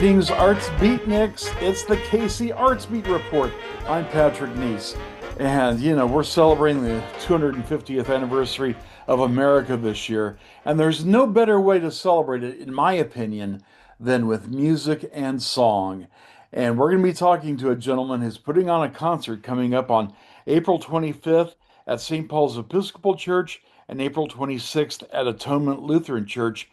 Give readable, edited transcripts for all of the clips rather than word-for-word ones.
Greetings, Arts Beatniks. It's the KC Arts Beat Report. I'm Patrick Neas. And, we're celebrating the 250th anniversary of America this year. And there's no better way to celebrate it, in my opinion, than with music and song. And we're going to be talking to a gentleman who's putting on a concert coming up on April 25th at St. Paul's Episcopal Church and April 26th at Atonement Lutheran Church.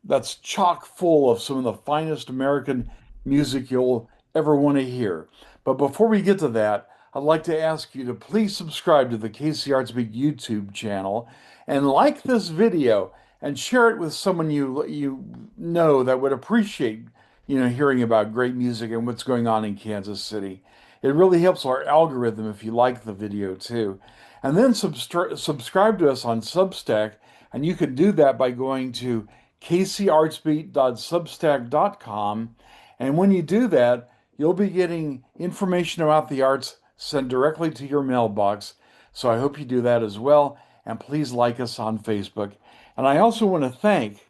That's chock full of some of the finest American music you'll ever want to hear. But before we get to that, I'd like to ask you to please subscribe to the KC Arts Beat YouTube channel and like this video and share it with someone you know that would appreciate hearing about great music and what's going on in Kansas City. It really helps our algorithm if you like the video too. And then subscribe to us on Substack, and you can do that by going to kcartsbeat.substack.com. And when you do that, you'll be getting information about the arts sent directly to your mailbox. So I hope you do that as well. And please like us on Facebook. And I also want to thank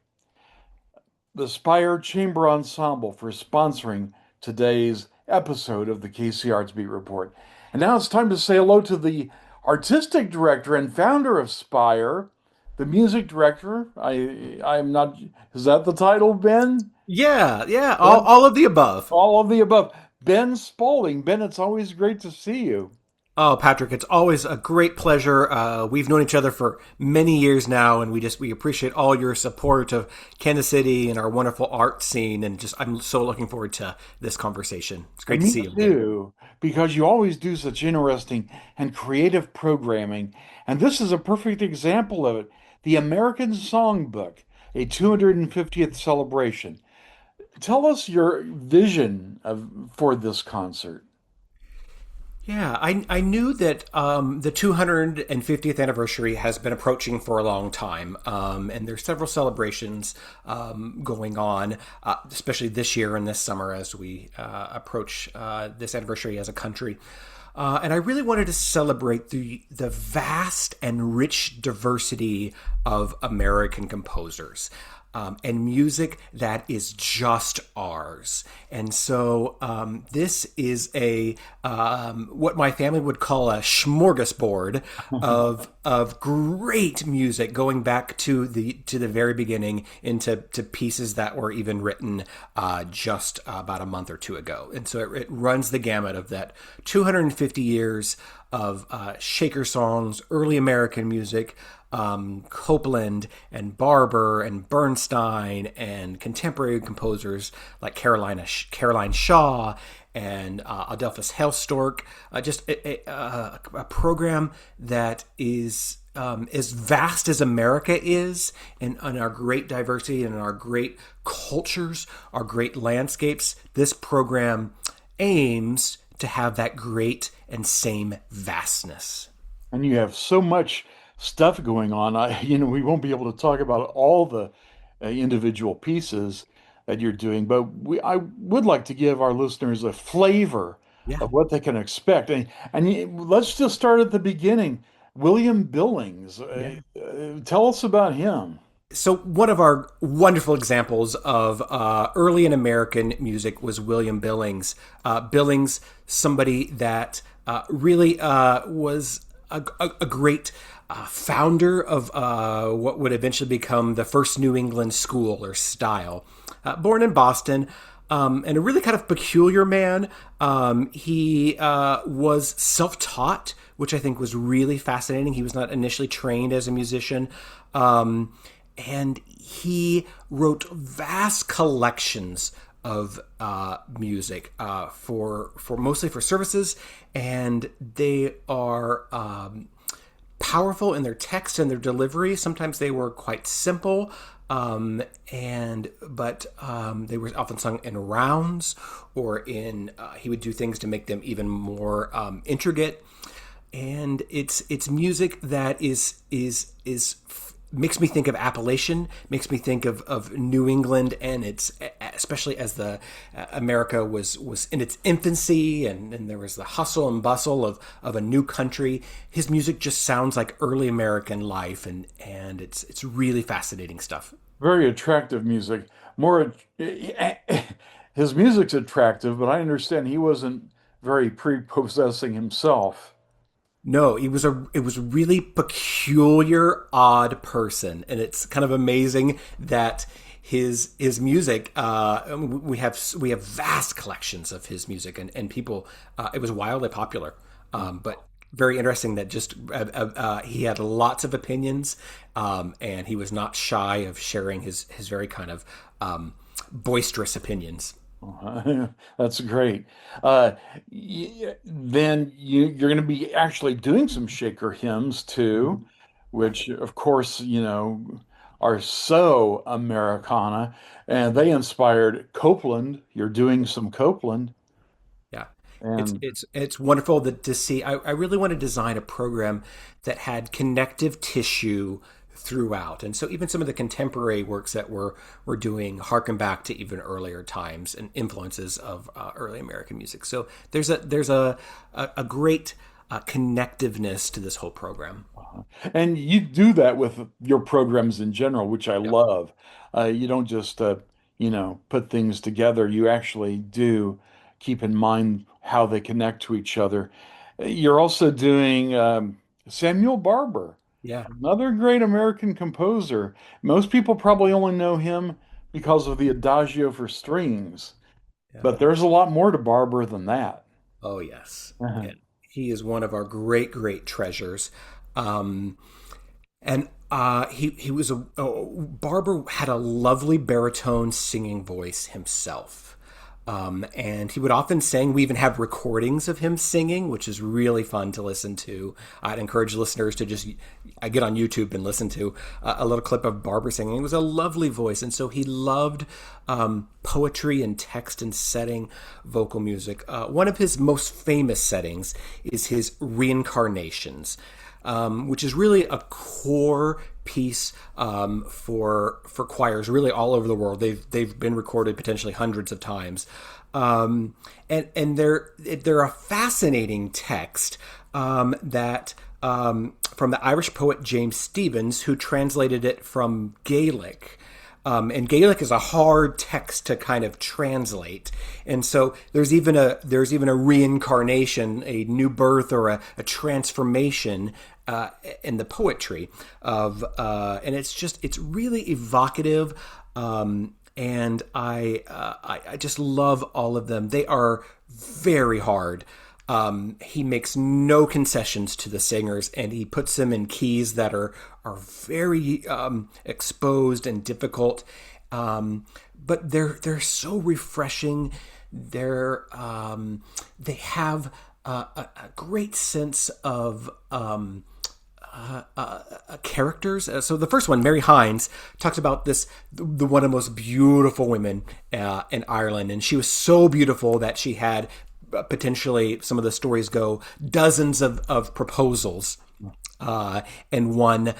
the Spire Chamber Ensemble for sponsoring today's episode of the KC Arts Beat Report. And now it's time to say hello to the artistic director and founder of Spire, the music director. I'm not, is that the title, Ben? Yeah. All of the above. All of the above. Ben Spalding. Ben, it's always great to see you. Oh, Patrick, it's always a great pleasure. We've known each other for many years now, and we appreciate all your support of Kansas City and our wonderful art scene. And I'm so looking forward to this conversation. It's great to see you. Me too, because you always do such interesting and creative programming. And this is a perfect example of it. The American Songbook, a 250th celebration. Tell us your vision for this concert. Yeah, I knew that the 250th anniversary has been approaching for a long time, and there's several celebrations going on, especially this year and this summer as we approach this anniversary as a country. And I really wanted to celebrate the vast and rich diversity of American composers. And music that is just ours. And so this is what my family would call a smorgasbord of great music, going back to the very beginning into pieces that were even written just about a month or two ago. And so it runs the gamut of that 250 years of shaker songs, early American music, Copeland and Barber and Bernstein and contemporary composers like Caroline Shaw and Adelphus Hailstork. Just a program that is as vast as America is, and our great diversity and our great cultures, our great landscapes. This program aims to have that great and same vastness. And you have so much stuff going on. We won't be able to talk about all the individual pieces that you're doing, but I would like to give our listeners a flavor of what they can expect. And let's just start at the beginning. William Billings, tell us about him. So one of our wonderful examples of early in American music was William Billings. Billings, somebody that really was a great founder of what would eventually become the first New England school or style. Born in Boston, and a really kind of peculiar man. He was self-taught, which I think was really fascinating. He was not initially trained as a musician. And he wrote vast collections of music for mostly for services, and they are powerful in their text and their delivery. Sometimes they were quite simple, but they were often sung in rounds, or he would do things to make them even more intricate. And it's music that is makes me think of Appalachian, makes me think of New England, and it's especially as the America was in its infancy, and there was the hustle and bustle of a new country. His music just sounds like early American life, and it's really fascinating stuff. Very attractive music. More his music's attractive, but I understand he wasn't very prepossessing himself. No, it was a really peculiar, odd person, and it's kind of amazing that his music. We have vast collections of his music, and people. It was wildly popular, but very interesting that just he had lots of opinions, and he was not shy of sharing his very kind of boisterous opinions. That's great. Then you're going to be actually doing some shaker hymns too, which of course, are so Americana, and they inspired Copeland. You're doing some Copeland, Yeah. and It's wonderful to see. I really want to design a program that had connective tissue throughout. And so even some of the contemporary works that we're doing harken back to even earlier times and influences of early American music. So there's a great connectiveness to this whole program. and you do that with your programs in general, which I Yeah. love. You don't just put things together. You actually do keep in mind how they connect to each other. You're also doing Samuel Barber. Yeah. Another great American composer. Most people probably only know him because of the Adagio for strings, Yeah. but there's a lot more to Barber than that. Oh, yes. Uh-huh. And he is one of our great, great treasures. Um, and he was Barber had a lovely baritone singing voice himself. And he would often sing. We even have recordings of him singing, which is really fun to listen to. I'd encourage listeners to just I get on YouTube and listen to a little clip of Barber singing. It was a lovely voice, and so he loved poetry and text and setting vocal music. One of his most famous settings is his reincarnations, which is really a core piece for choirs really all over the world. They've been recorded potentially hundreds of times, and they're a fascinating text that from the Irish poet James Stephens, who translated it from Gaelic. And Gaelic is a hard text to kind of translate, and so there's even a reincarnation, a new birth, or a transformation in the poetry of, and it's really evocative, and I just love all of them. They are very hard. He makes no concessions to the singers, and he puts them in keys that are very exposed and difficult. But they're so refreshing. They have a great sense of characters. So the first one, Mary Hines, talks about the one of the most beautiful women in Ireland, and she was so beautiful that she had potentially, some of the stories go, dozens of proposals in one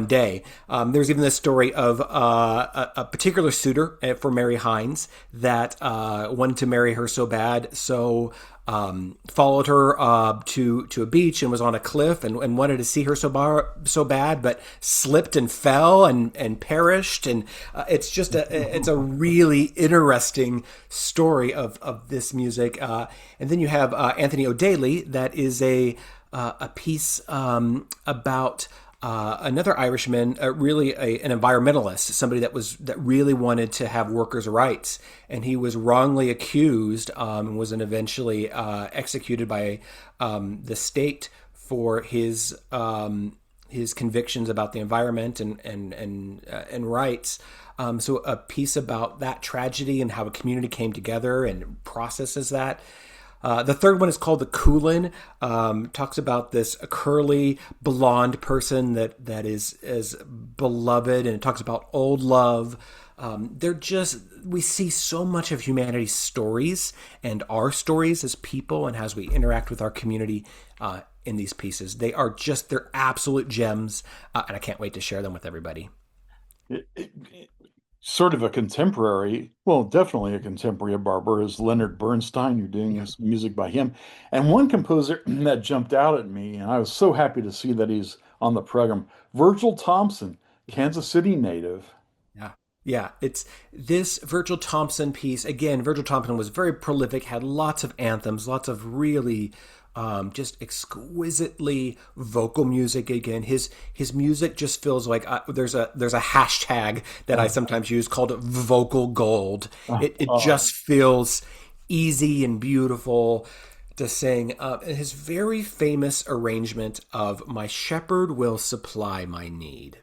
day. There's even the story of a particular suitor for Mary Hines that wanted to marry her so bad, so followed her to a beach and was on a cliff and wanted to see her so bad, but slipped and fell and perished. And it's a really interesting story of this music. And then you have Anthony O'Daly, that is a piece about another Irishman, really an environmentalist, somebody that really wanted to have workers' rights, and he was wrongly accused and was eventually executed by the state for his convictions about the environment and rights. So a piece about that tragedy and how a community came together and processes that. The third one is called the Coolin. Talks about this curly blonde person that is beloved, and it talks about old love. We see so much of humanity's stories and our stories as people, and as we interact with our community in these pieces. They're absolute gems, and I can't wait to share them with everybody. Sort of a contemporary, well, definitely a contemporary of Barber is Leonard Bernstein. You're doing Yeah. his music by him. And one composer that jumped out at me, and I was so happy to see that he's on the program, Virgil Thompson, Kansas City native. Yeah. Yeah, it's this Virgil Thompson piece. Again, Virgil Thompson was very prolific, had lots of anthems, lots of really just exquisitely vocal music. Again, his music just feels like there's a hashtag that I sometimes use called vocal gold. It just feels easy and beautiful to sing. His very famous arrangement of "My Shepherd Will Supply My Need."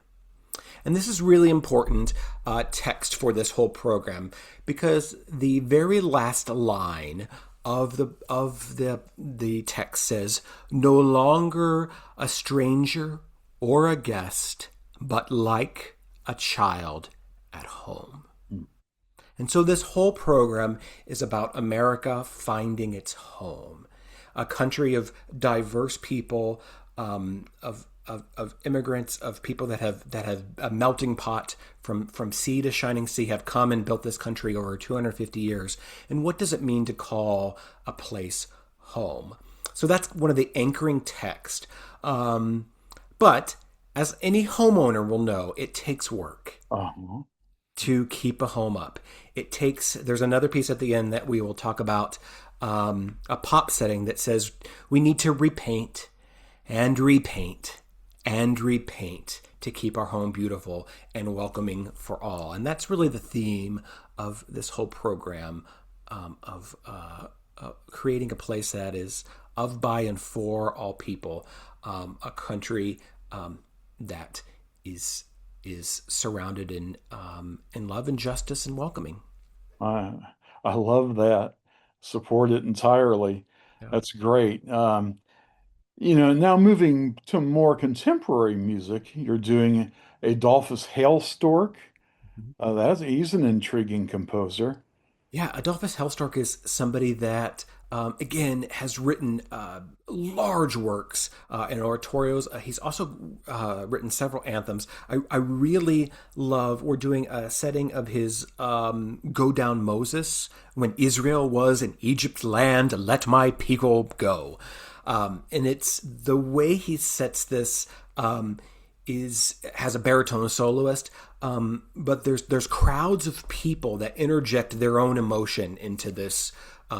And this is really important text for this whole program, because the very last line of the text says, "No longer a stranger or a guest, but like a child at home." And so this whole program is about America finding its home, a country of diverse people, of immigrants, of people that have a melting pot from sea to shining sea, have come and built this country over 250 years. And what does it mean to call a place home? So that's one of the anchoring text. But as any homeowner will know, it takes work to keep a home up. There's another piece at the end that we will talk about, a pop setting that says we need to repaint and repaint and repaint to keep our home beautiful and welcoming for all. And that's really the theme of this whole program, of creating a place that is of, by, and for all people, a country that is surrounded in love and justice and welcoming. I love that. Support it entirely. Yeah. That's great. Now moving to more contemporary music, you're doing Adolphus Hailstork. He's an intriguing composer. Yeah, Adolphus Hailstork is somebody that, again, has written large works and oratorios. He's also written several anthems. I really love, we're doing a setting of his Go Down Moses, when Israel was in Egypt's land, let my people go. And it's the way he sets this, has a baritone soloist, but there's crowds of people that interject their own emotion into this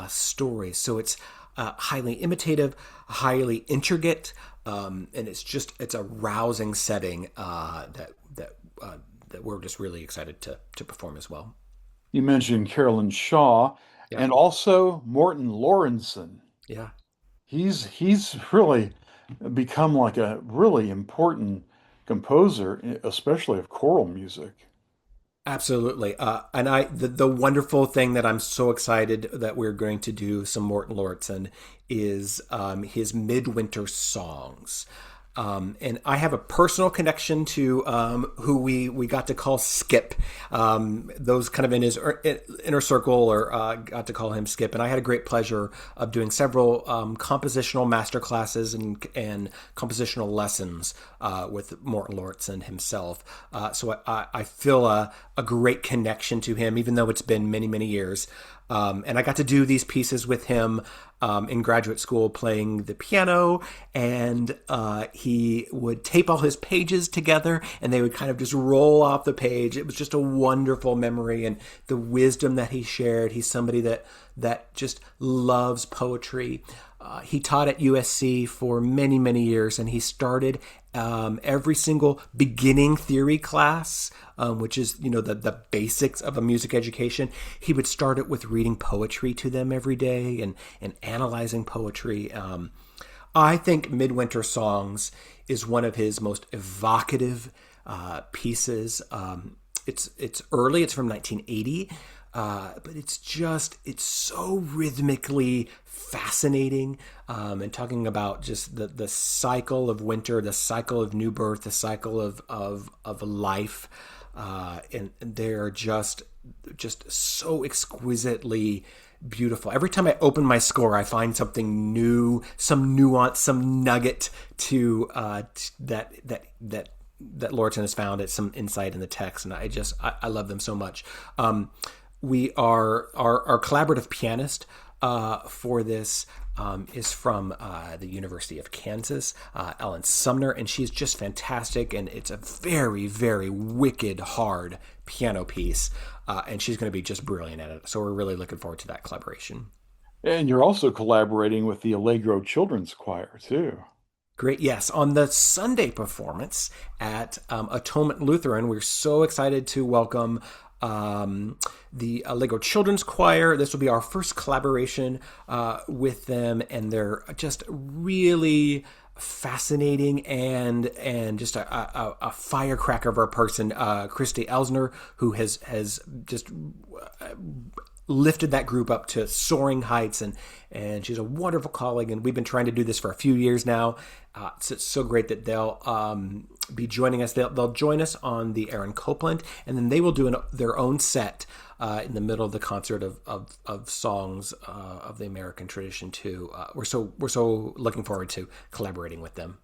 story. So it's highly imitative, highly intricate, and it's a rousing setting that we're just really excited to perform as well. You mentioned Carolyn Shaw, Yeah. and also Morton Lorenzen. Yeah. He's really become like a really important composer, especially of choral music. Absolutely. And the wonderful thing that I'm so excited that we're going to do some Morten Lorenzen is his midwinter songs. And I have a personal connection to who we got to call Skip. Those kind of in his inner circle, or got to call him Skip. And I had a great pleasure of doing several compositional master classes and compositional lessons with Morten Lorenzen himself. So I feel a great connection to him, even though it's been many, many years. And I got to do these pieces with him in graduate school, playing the piano, and he would tape all his pages together and they would kind of just roll off the page. It was just a wonderful memory, and the wisdom that he shared. He's somebody that just loves poetry. He taught at USC for many, many years, and he started every single beginning theory class, which is, the basics of a music education. He would start it with reading poetry to them every day and analyzing poetry. I think Midwinter Songs is one of his most evocative pieces. It's early. It's from 1980. But it's so rhythmically fascinating, and talking about just the cycle of winter, the cycle of new birth, the cycle of life, and they're just so exquisitely beautiful. Every time I open my score, I find something new, some nuance, some nugget to that Lorenzen has found, at some insight in the text, and I love them so much. We are our collaborative pianist for this is from the University of Kansas, Ellen Sumner, and she's just fantastic. And it's a very, very wicked, hard piano piece, and she's going to be just brilliant at it. So we're really looking forward to that collaboration. And you're also collaborating with the Allegro Children's Choir, too. Great. Yes. On the Sunday performance at Atonement Lutheran, we're so excited to welcome the Allegro Children's Choir. This will be our first collaboration with them, and they're just really fascinating and just a firecracker of a person, Christy Elsner, who has just lifted that group up to soaring heights, and she's a wonderful colleague, and we've been trying to do this for a few years now. It's so great that they'll be joining us. They'll join us on the Aaron Copland, and then they will do their own set in the middle of the concert of songs of the American tradition too. We're so looking forward to collaborating with them.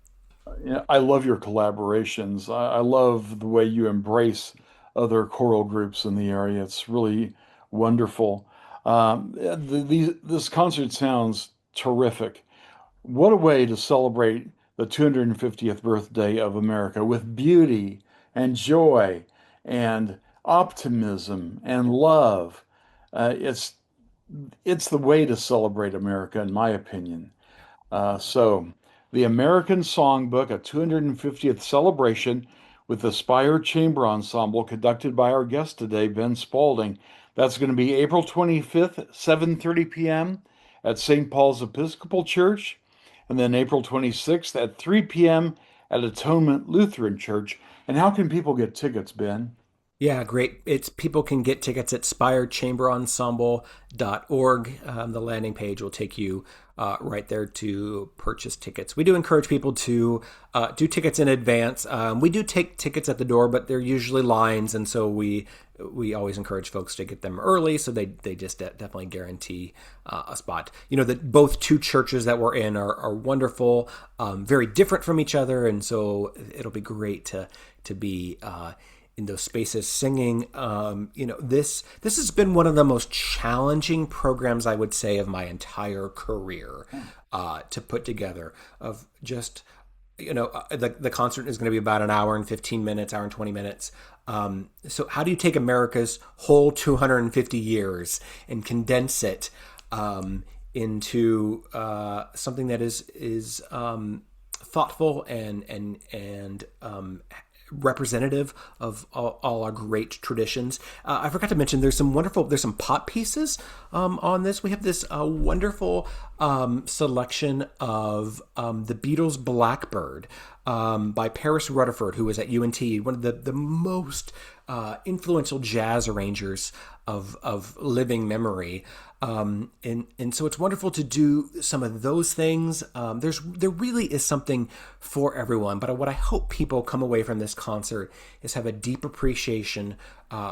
Yeah, I love your collaborations. I love the way you embrace other choral groups in the area. It's really wonderful. This concert sounds terrific. What a way to celebrate the 250th birthday of America with beauty and joy and optimism and love. It's the way to celebrate America, in my opinion. So, the American Songbook, a 250th celebration with the Spire Chamber Ensemble, conducted by our guest today, Ben Spalding. That's going to be April 25th, 7:30 p.m. at St. Paul's Episcopal Church, and then April 26th at 3 p.m. at Atonement Lutheran Church. And how can people get tickets, Ben? Yeah, great. People can get tickets at spirechamberensemble.org. The landing page will take you right there to purchase tickets. We do encourage people to do tickets in advance. We do take tickets at the door, but they're usually lines, and so we always encourage folks to get them early, so they just definitely guarantee a spot. You know that both two churches that we're in are wonderful, very different from each other, and so it'll be great to be in those spaces singing. This has been one of the most challenging programs, I would say, of my entire career to put together. Of just, the concert is going to be about an hour and 15 minutes, hour and 20 minutes. So how do you take America's whole 250 years and condense it into something that is thoughtful and representative of all our great traditions? I forgot to mention there's some pop pieces on this. We have this wonderful selection of the Beatles' Blackbird by Paris Rutherford, who was at UNT, one of the most influential jazz arrangers of living memory. And so it's wonderful to do some of those things. There really is something for everyone. But what I hope people come away from this concert is have a deep appreciation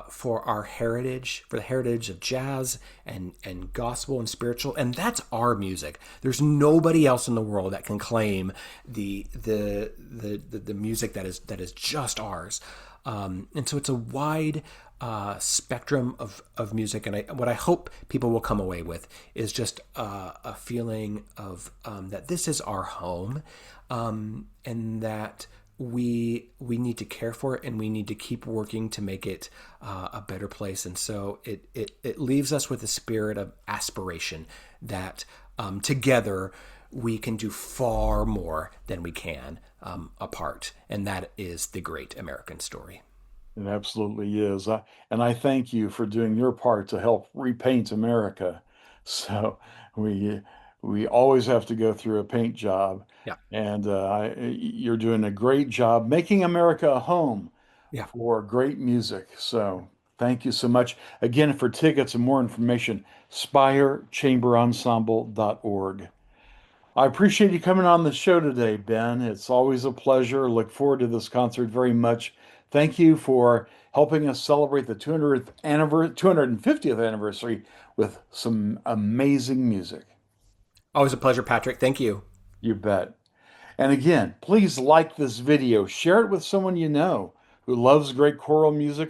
for our heritage, for the heritage of jazz and gospel and spiritual. And that's our music. There's nobody else in the world that can claim the music that is just ours. And so it's a wide spectrum of music, and what I hope people will come away with is just a feeling of that this is our home, and that we need to care for it, and we need to keep working to make it a better place. And so it leaves us with a spirit of aspiration that together we can do far more than we can apart, and that is the great American story. It absolutely is. And I thank you for doing your part to help repaint America. So we always have to go through a paint job. Yeah. And you're doing a great job making America a home Yeah. for great music. So thank you so much. Again, for tickets and more information, spirechamberensemble.org. I appreciate you coming on the show today, Ben. It's always a pleasure. Look forward to this concert very much. Thank you for helping us celebrate the 250th anniversary with some amazing music. Always a pleasure, Patrick. Thank you. You bet. And again, please like this video, share it with someone you know who loves great choral music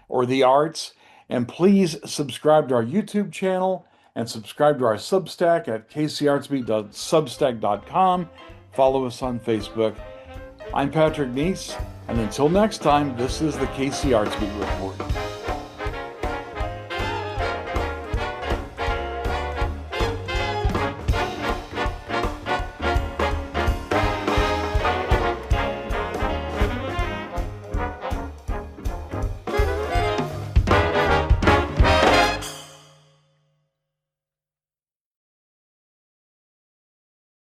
or the arts, and please subscribe to our YouTube channel and subscribe to our Substack at kcartsbeat.substack.com. Follow us on Facebook. I'm Patrick Neas, and until next time, this is the KC Arts Beat Report.